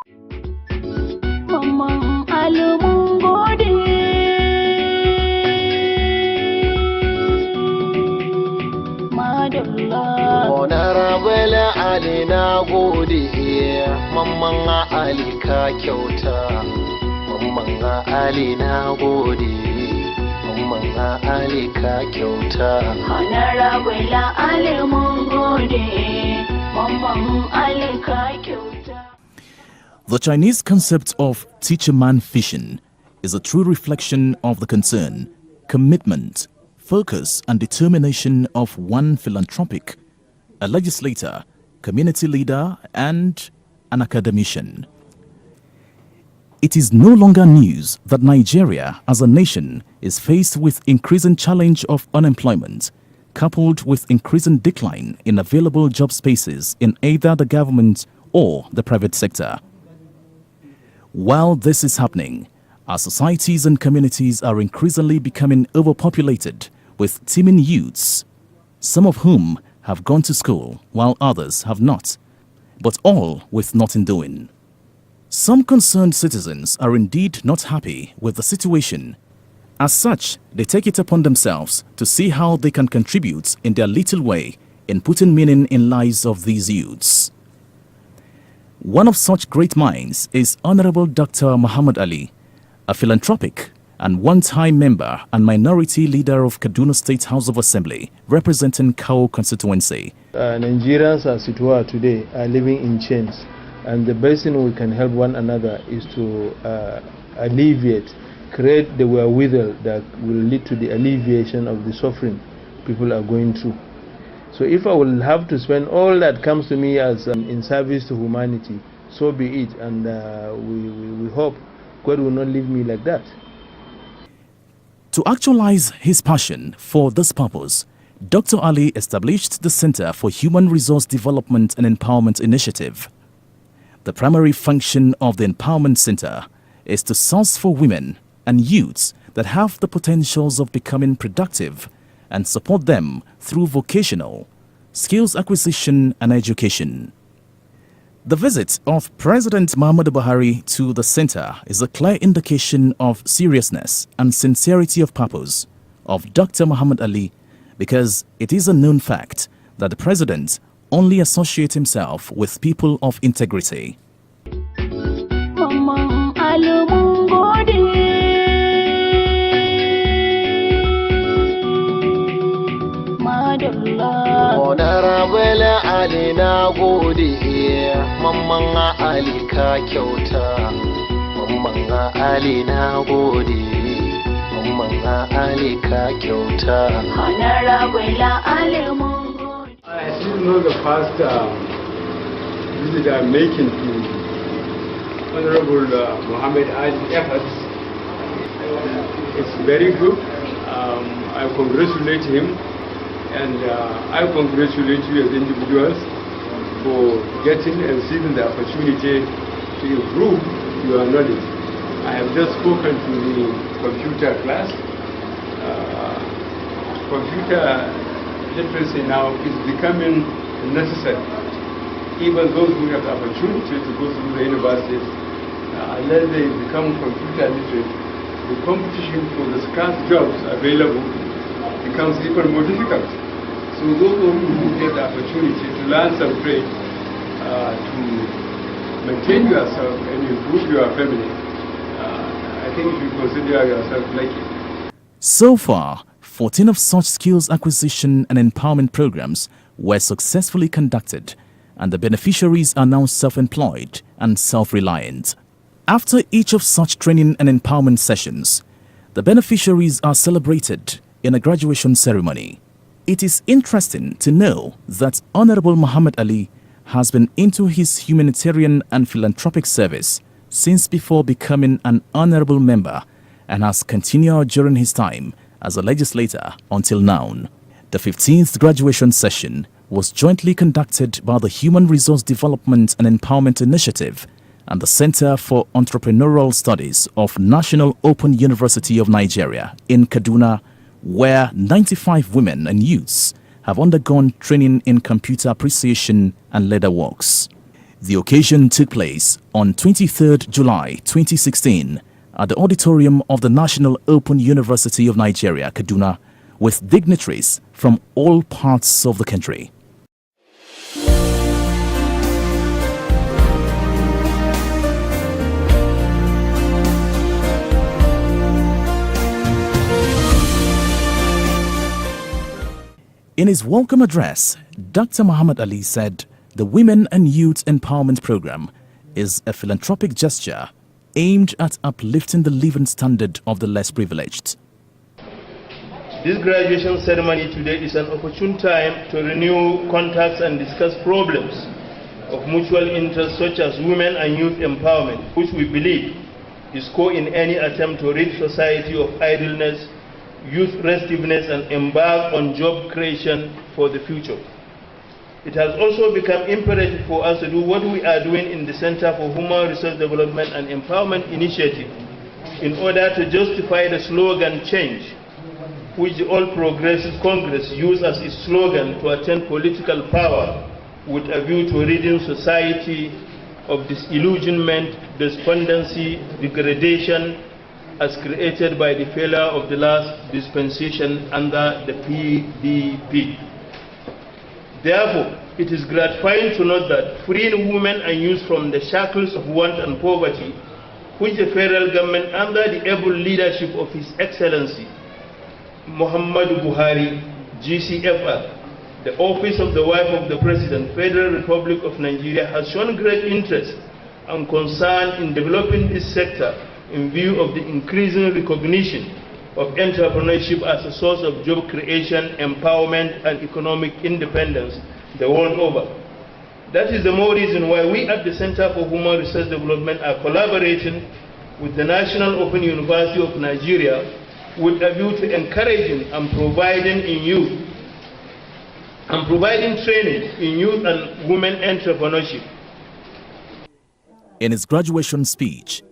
Honorable Ali na gode, Mamman Ali ka kyauta. Mamman Ali na gode, Mamman Ali ka kyauta. Honorable Ali mun gode, Mamman Ali ka kyauta. The Chinese concept of teacher man fishing is a true reflection of the concern, commitment, focus and determination of one philanthropic, a legislator, community leader and an academician. It is no longer news that Nigeria as a nation is faced with increasing challenge of unemployment, coupled with increasing decline in available job spaces in either the government or the private sector. While this is happening, our societies and communities are increasingly becoming overpopulated with teeming youths, some of whom have gone to school while others have not, but all with nothing doing. Some concerned citizens are indeed not happy with the situation. As such, they take it upon themselves to see how they can contribute in their little way in putting meaning in lives of these youths. One of such great minds is Honorable Dr. Muhammad Ali, a philanthropic and one-time member and minority leader of Kaduna State House of Assembly, representing Kao constituency. Nigerians as it were today are living in chains, and the best thing we can help one another is to create the wherewithal that will lead to the alleviation of the suffering people are going through. So if I will have to spend all that comes to me as in service to humanity, so be it, and we hope God will not leave me like that. To actualize his passion for this purpose, Dr. Ali established the Center for Human Resource Development and Empowerment Initiative. The primary function of the Empowerment Center is to source for women and youths that have the potentials of becoming productive and support them through vocational, skills acquisition and education. The visit of President Muhammadu Buhari to the center is a clear indication of seriousness and sincerity of purpose of Dr. Muhammad Ali, because it is a known fact that the president only associates himself with people of integrity. Honorable Ali na gode, Mamman Ali ka kyauta. Mamman Ali na gode, Mamman Ali ka kyauta. Honorable Ali mun gode. I still know the first visit I'm making to Honorable Muhammad Ali's efforts. It's very good. I congratulate him. And I congratulate you as individuals for getting and seizing the opportunity to improve your knowledge. I have just spoken to the computer class. Computer literacy now is becoming necessary. Even those who have the opportunity to go through the universities, unless they become computer literate, the competition for the scarce jobs available becomes even more difficult. So those who get the opportunity to learn some trade, to maintain yourself and improve your family, I think you should consider yourself lucky. So far, 14 of such skills acquisition and empowerment programs were successfully conducted, and the beneficiaries are now self-employed and self-reliant. After each of such training and empowerment sessions, the beneficiaries are celebrated in a graduation ceremony. It is interesting to know that Honorable Muhammad Ali has been into his humanitarian and philanthropic service since before becoming an honorable member and has continued during his time as a legislator until now. The 15th graduation session was jointly conducted by the Human Resource Development and Empowerment Initiative and the Center for Entrepreneurial Studies of National Open University of Nigeria in Kaduna, where 95 women and youths have undergone training in computer appreciation and leather works. The occasion took place on 23rd July 2016 at the auditorium of the National Open University of Nigeria, Kaduna, with dignitaries from all parts of the country. In his welcome address, Dr. Muhammad Ali said the Women and Youth Empowerment Program is a philanthropic gesture aimed at uplifting the living standard of the less privileged. This graduation ceremony today is an opportune time to renew contacts and discuss problems of mutual interest such as women and youth empowerment, which we believe is core in any attempt to rid society of idleness, youth restiveness, and embark on job creation for the future. It has also become imperative for us to do what we are doing in the Center for Human Resource Development and Empowerment Initiative in order to justify the slogan change, which the All Progressive Congress used as its slogan to attain political power with a view to ridding society of disillusionment, despondency, degradation, as created by the failure of the last dispensation under the PDP. Therefore, it is gratifying to note that freeing women and youth from the shackles of want and poverty, which the federal government under the able leadership of His Excellency Muhammadu Buhari, GCFR, the Office of the Wife of the President, Federal Republic of Nigeria, has shown great interest and concern in developing this sector in view of the increasing recognition of entrepreneurship as a source of job creation, empowerment, and economic independence the world over. That is the more reason why we at the Center for Human Resource Development are collaborating with the National Open University of Nigeria with a view to encouraging and providing training in youth and women entrepreneurship. In his graduation speech,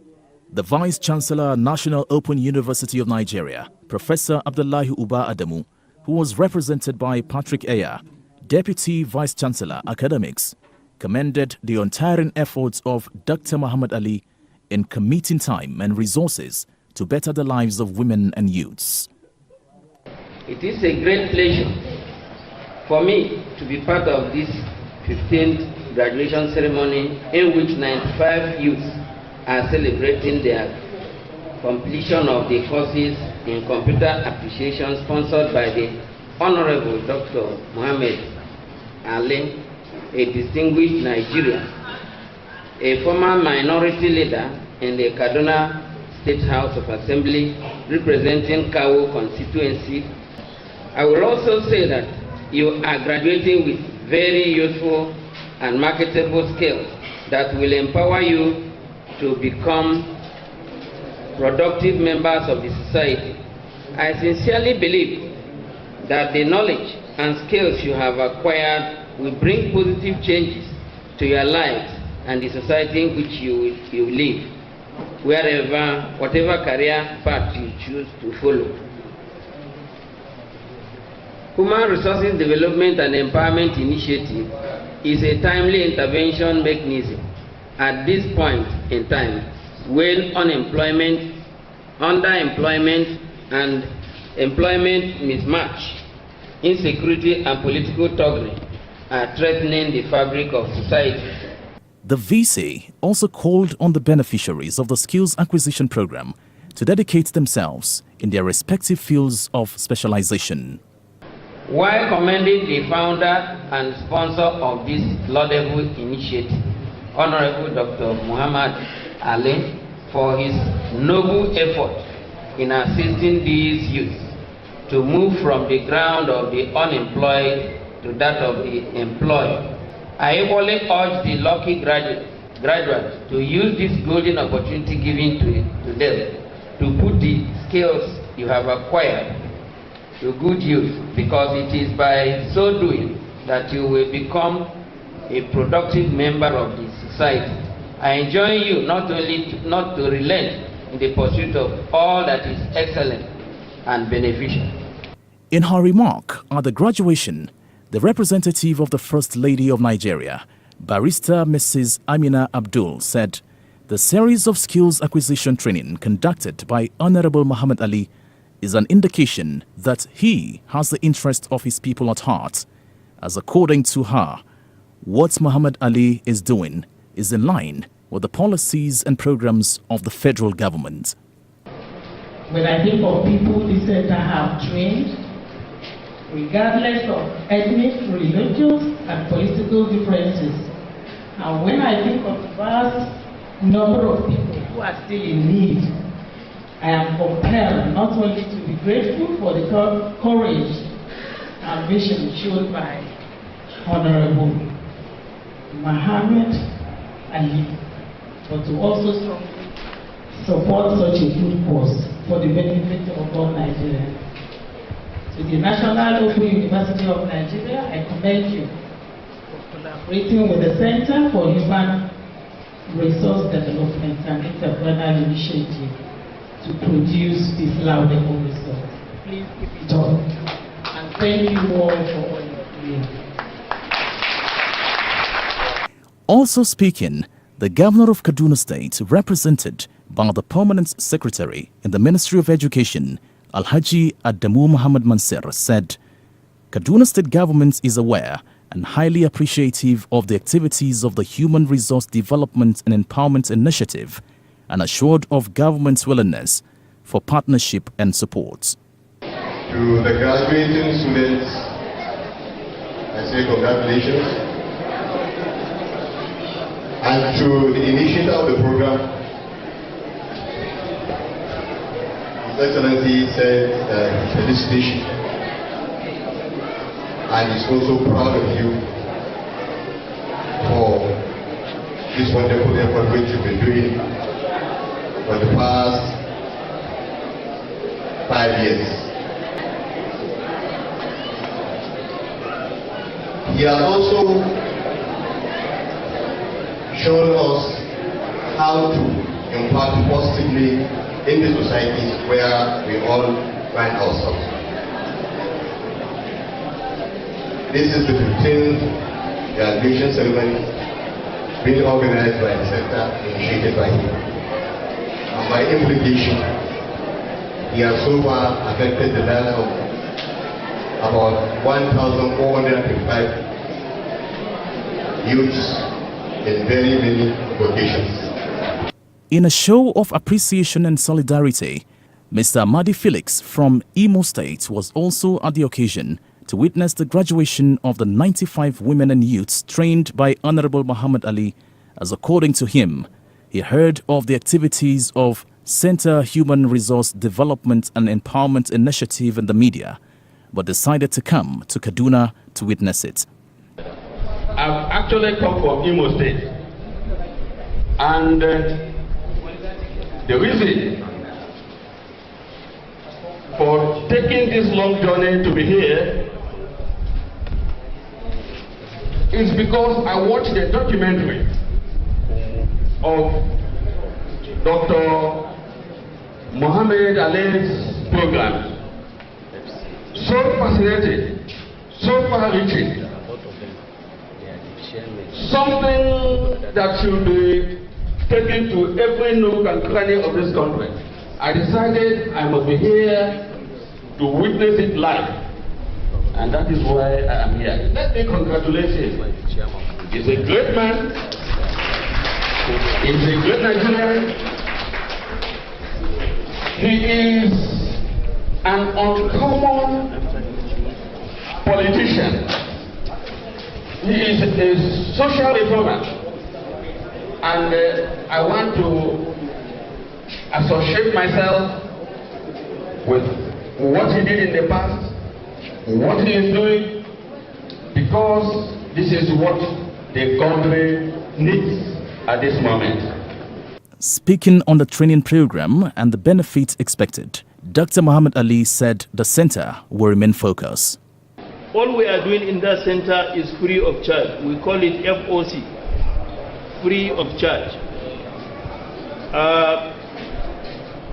the Vice Chancellor, National Open University of Nigeria, Professor Abdullahi Uba Adamu, who was represented by Patrick Eya, Deputy Vice Chancellor, Academics, commended the untiring efforts of Dr. Muhammad Ali in committing time and resources to better the lives of women and youths. It is a great pleasure for me to be part of this 15th graduation ceremony in which 95 youths are celebrating their completion of the courses in computer appreciation sponsored by the Honorable Dr. Muhammad Ali, a distinguished Nigerian, a former minority leader in the Kaduna State House of Assembly representing Kawo constituency. I will also say that you are graduating with very useful and marketable skills that will empower you to become productive members of the society. I sincerely believe that the knowledge and skills you have acquired will bring positive changes to your lives and the society in which you live, whatever career path you choose to follow. Human Resources Development and Empowerment Initiative is a timely intervention mechanism at this point in time when unemployment, underemployment, and employment mismatch, insecurity, and political thuggery are threatening the fabric of society. The VC also called on the beneficiaries of the Skills Acquisition Program to dedicate themselves in their respective fields of specialization. While commending the founder and sponsor of this laudable initiative, Honorable Dr. Muhammad Ali, for his noble effort in assisting these youths to move from the ground of the unemployed to that of the employed, I equally urge the lucky graduates to use this golden opportunity given to them to put the skills you have acquired to good use, because it is by so doing that you will become a productive member of the society. I enjoin you not to relent in the pursuit of all that is excellent and beneficial. In her remark at the graduation, the representative of the First Lady of Nigeria, Barrister Mrs. Amina Abdul said the series of skills acquisition training conducted by Honorable Muhammad Ali is an indication that he has the interest of his people at heart, as according to her, what Muhammad Ali is doing is in line with the policies and programs of the federal government. When I think of people this center have trained, regardless of ethnic, religious, and political differences, and when I think of the vast number of people who are still in need, I am compelled not only to be grateful for the courage and vision shown by Honorable Muhammad Ali, but to also strongly support such a good cause for the benefit of all Nigerians. To the National Open University of Nigeria, I commend you for collaborating with the Center for Human Resource Development and Entrepreneurial Initiative to produce this laudable result. Please keep it up. And thank you all for all you're doing. Also speaking, the Governor of Kaduna State, represented by the Permanent Secretary in the Ministry of Education, Alhaji Adamu Muhammad Mansir, said Kaduna State government is aware and highly appreciative of the activities of the Human Resource Development and Empowerment Initiative, and assured of government's willingness for partnership and support. To the graduating students, I say congratulations. And to the initiator of the program, His Excellency said felicitation, and is also proud of you for this wonderful effort which you've been doing for the past 5 years. He has also shown us how to impact positively in the societies where we all find ourselves. This is the 15th graduation ceremony being organized by the center, initiated by him. And by implication, he has so far affected the lives of about 1,455 youths in very many vocations. In a show of appreciation and solidarity, Mr. Amadi Felix from Imo State was also at the occasion to witness the graduation of the 95 women and youths trained by Honorable Muhammad Ali, as according to him, he heard of the activities of Center Human Resource Development and Empowerment Initiative in the media, but decided to come to Kaduna to witness it. I've actually come from Imo State, and the reason for taking this long journey to be here is because I watched the documentary of Dr. Muhammad Ali's program. So fascinating, so far-reaching. Something that should be taken to every nook and cranny of this country. I decided I must be here to witness it live, and that is why I am here. Let me congratulate him. He's a great man. He's a great Nigerian. He is an uncommon politician. He is a social reformer, and I want to associate myself with what he did in the past, what he is doing, because this is what the country needs at this moment. Speaking on the training program and the benefits expected, Dr. Muhammad Ali said the center will remain focused. All we are doing in that center is free of charge. We call it FOC, free of charge.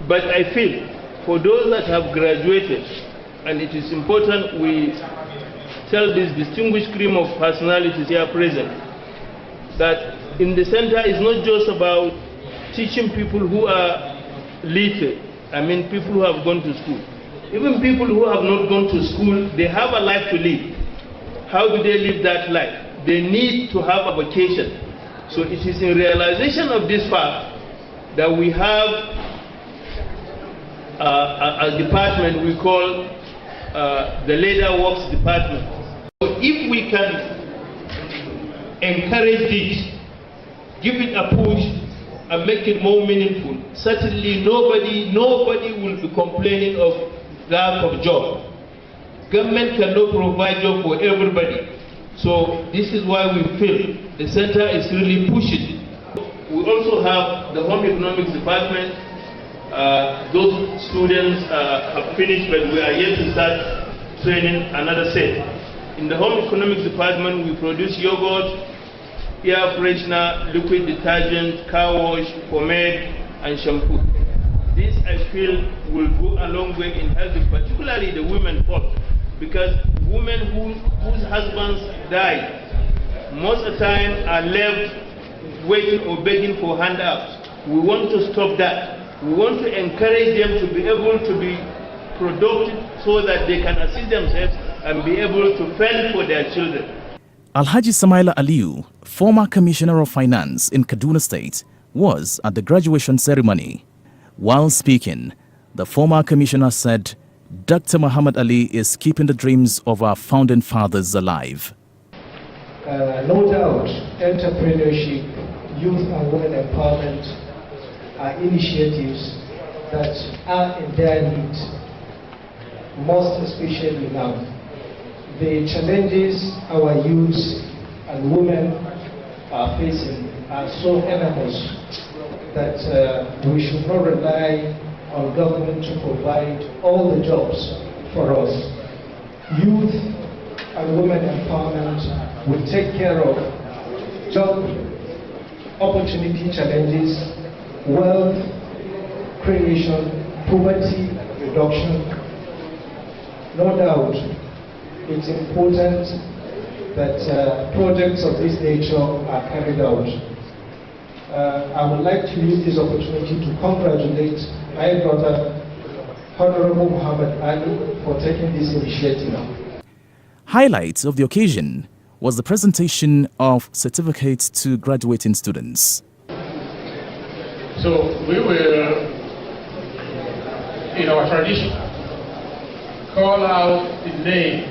But I feel for those that have graduated, and it is important we tell this distinguished cream of personalities here present, that in the center is not just about teaching people who are literate, I mean people who have gone to school. Even people who have not gone to school, they have a life to live. How do they live that life? They need to have a vocation. So it is in realization of this fact that we have a department we call the Leader Works Department. So if we can encourage this, give it a push, and make it more meaningful, certainly nobody will be complaining of lack of job. Government cannot provide job for everybody. So this is why we feel the center is really pushing. We also have the Home Economics Department. Those students have finished, but we are yet to start training another set. In the Home Economics Department, we produce yogurt, air freshener, liquid detergent, car wash, pomade, and shampoo. This, I feel, will go a long way in helping, particularly the women folk, because women whose husbands die, most of the time are left waiting or begging for handouts. We want to stop that. We want to encourage them to be able to be productive so that they can assist themselves and be able to fend for their children. Alhaji Samaila Aliyu, former Commissioner of Finance in Kaduna State, was at the graduation ceremony. While speaking, the former commissioner said Dr. Muhammad Ali is keeping the dreams of our founding fathers alive. No doubt, entrepreneurship, youth and women empowerment are initiatives that are in their need, most especially now. The challenges our youth and women are facing are so enormous that we should not rely on government to provide all the jobs for us. Youth and women empowerment will take care of job opportunity challenges, wealth creation, poverty reduction. No doubt, it's important that projects of this nature are carried out. I would like to use this opportunity to congratulate my brother, Honorable Muhammad Ali, for taking this initiative. Highlights of the occasion was the presentation of certificates to graduating students. So we will, in our tradition, call out the name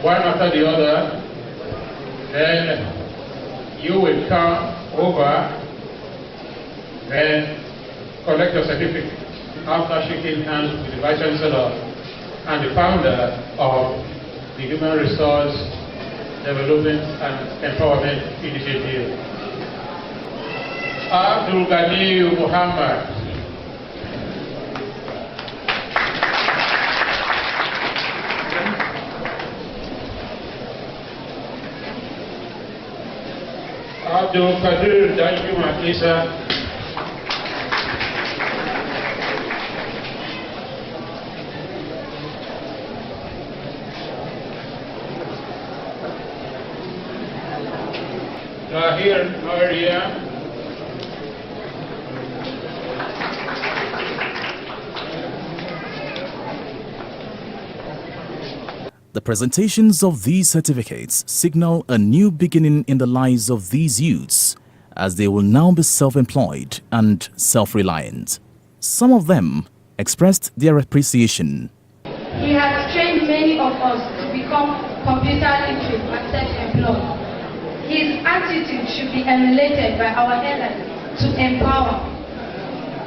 one after the other, then you will come over and collect your certificate after shaking hands with the Vice Chancellor and the founder of the Human Resource Development and Empowerment Initiative, Abdul Ghani Muhammad. Abdul Qadir Danjuma Isa. Tahir Maria. The presentations of these certificates signal a new beginning in the lives of these youths, as they will now be self-employed and self-reliant. Some of them expressed their appreciation. He has trained many of us to become computer literate and self-employed. His attitude should be emulated by our elders to empower.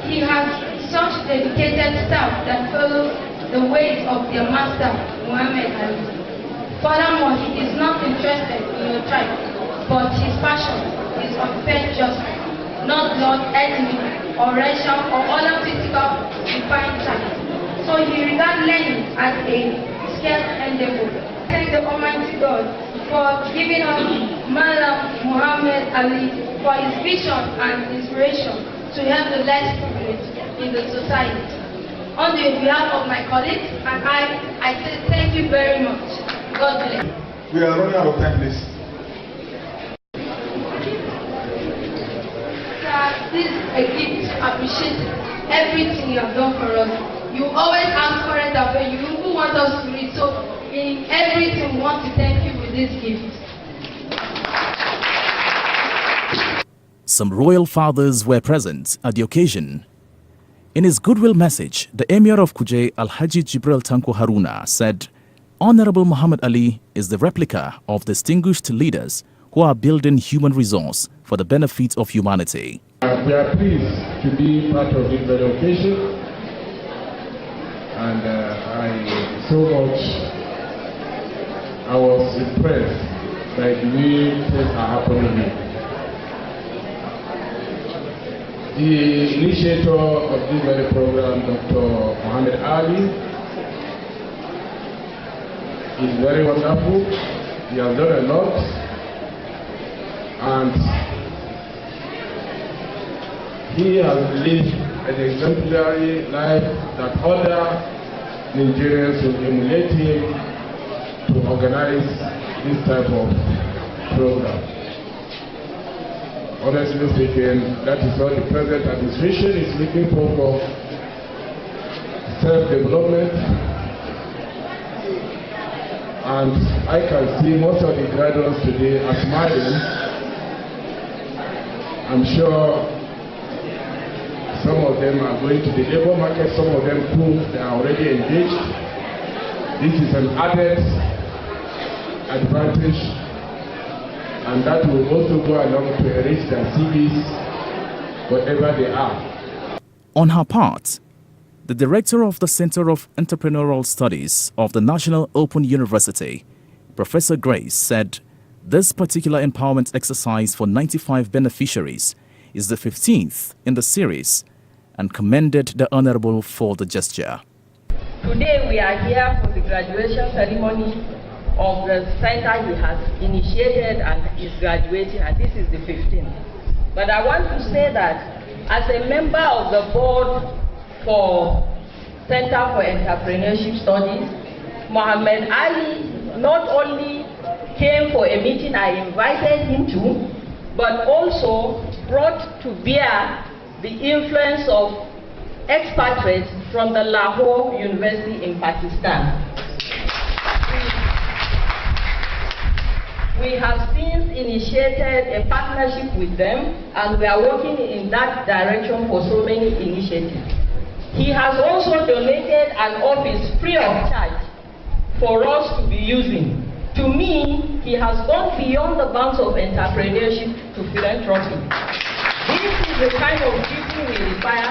He has such dedicated staff that follow the ways of their master, Muhammad Ali. Furthermore, he is not interested in your tribe, but his passion is on fair justice, not blood, ethnic, or racial, or other physical defined types. So he regards learning as a scarce endeavor. Thank the Almighty God for giving us Malam Muhammad Ali for his vision and inspiration to help the less privileged in the society. On behalf of my colleagues and I say thank you very much. God bless. We are running out of time, please. a gift to appreciate everything you have done for us. You always ask current affairs, you even want us to read. So in everything, we want to thank you with this gift. Some royal fathers were present at the occasion. In his goodwill message, the Emir of Kuje, Alhaji Jibril Tanko Haruna, said, Honorable Muhammad Ali is the replica of distinguished leaders who are building human resource for the benefit of humanity. We are pleased to be part of this very occasion, and I was impressed by the way things are happening here. The initiator of this very program, Dr. Muhammad Ali, is very wonderful. He has done a lot, and he has lived an exemplary life that other Nigerians will emulate him to organize this type of program. Honestly speaking, that is what the present administration is looking for self-development. And I can see most of the graduates today are smiling. I'm sure some of them are going to the labor market, some of them too, they are already engaged. This is an added advantage, and that will also go along to enrich their CVs, whatever they are. On her part, the director of the Center of Entrepreneurial Studies of the National Open University, Professor Grace, said this particular empowerment exercise for 95 beneficiaries is the 15th in the series and commended the Honorable for the gesture. Today we are here for the graduation ceremony of the center he has initiated and is graduating, and this is the 15th. But I want to say that as a member of the board for Center for Entrepreneurship Studies, Muhammad Ali not only came for a meeting I invited him to, but also brought to bear the influence of expatriates from the Lahore University in Pakistan. We have since initiated a partnership with them, and we are working in that direction for so many initiatives. He has also donated an office free of charge for us to be using. To me, he has gone beyond the bounds of entrepreneurship to philanthropy. This is the kind of people we require,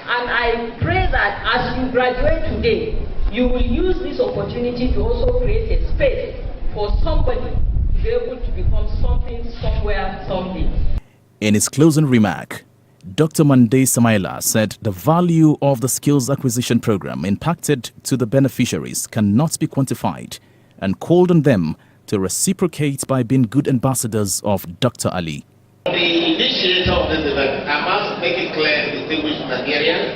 and I pray that as you graduate today, you will use this opportunity to also create a space for somebody to be able to become something, somewhere, someday. In his closing remark, Dr. Mande Samaila said the value of the skills acquisition program impacted to the beneficiaries cannot be quantified, and called on them to reciprocate by being good ambassadors of Dr. Ali. The initiator of this event, I must make it clear, distinguished Nigerians,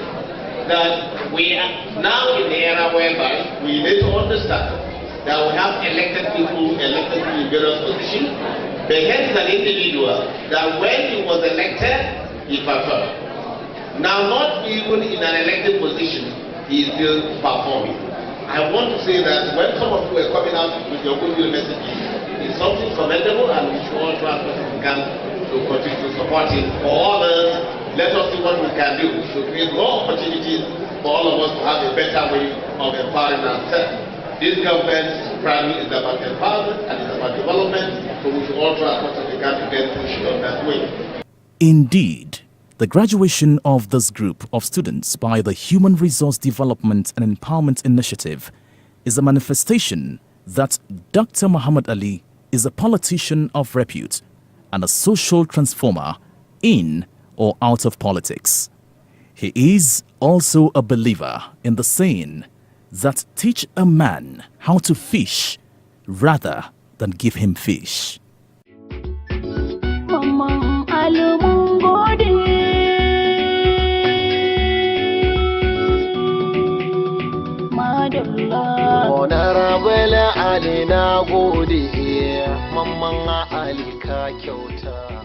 that we are now in the era whereby we need to understand that we have elected people in various positions. But here is an individual that when he was elected, he performed. Now, not even in an elected position, he is still performing. I want to say that when some of you are coming out with your goodwill messages, it's something commendable, and we should all try as we can to continue to support it. For others, let us see what we can do to create more opportunities for all of us to have a better way of empowering ourselves. This government primarily is about empowerment and it's about development, so we should all try as much as we can to get pushed on that way. Indeed, the graduation of this group of students by the Human Resource Development and Empowerment Initiative is a manifestation that Dr. Muhammad Ali is a politician of repute and a social transformer in or out of politics. He is also a believer in the saying that teach a man how to fish rather than give him fish. Honorable Ali na gode, Mamman Ali ka kyauta.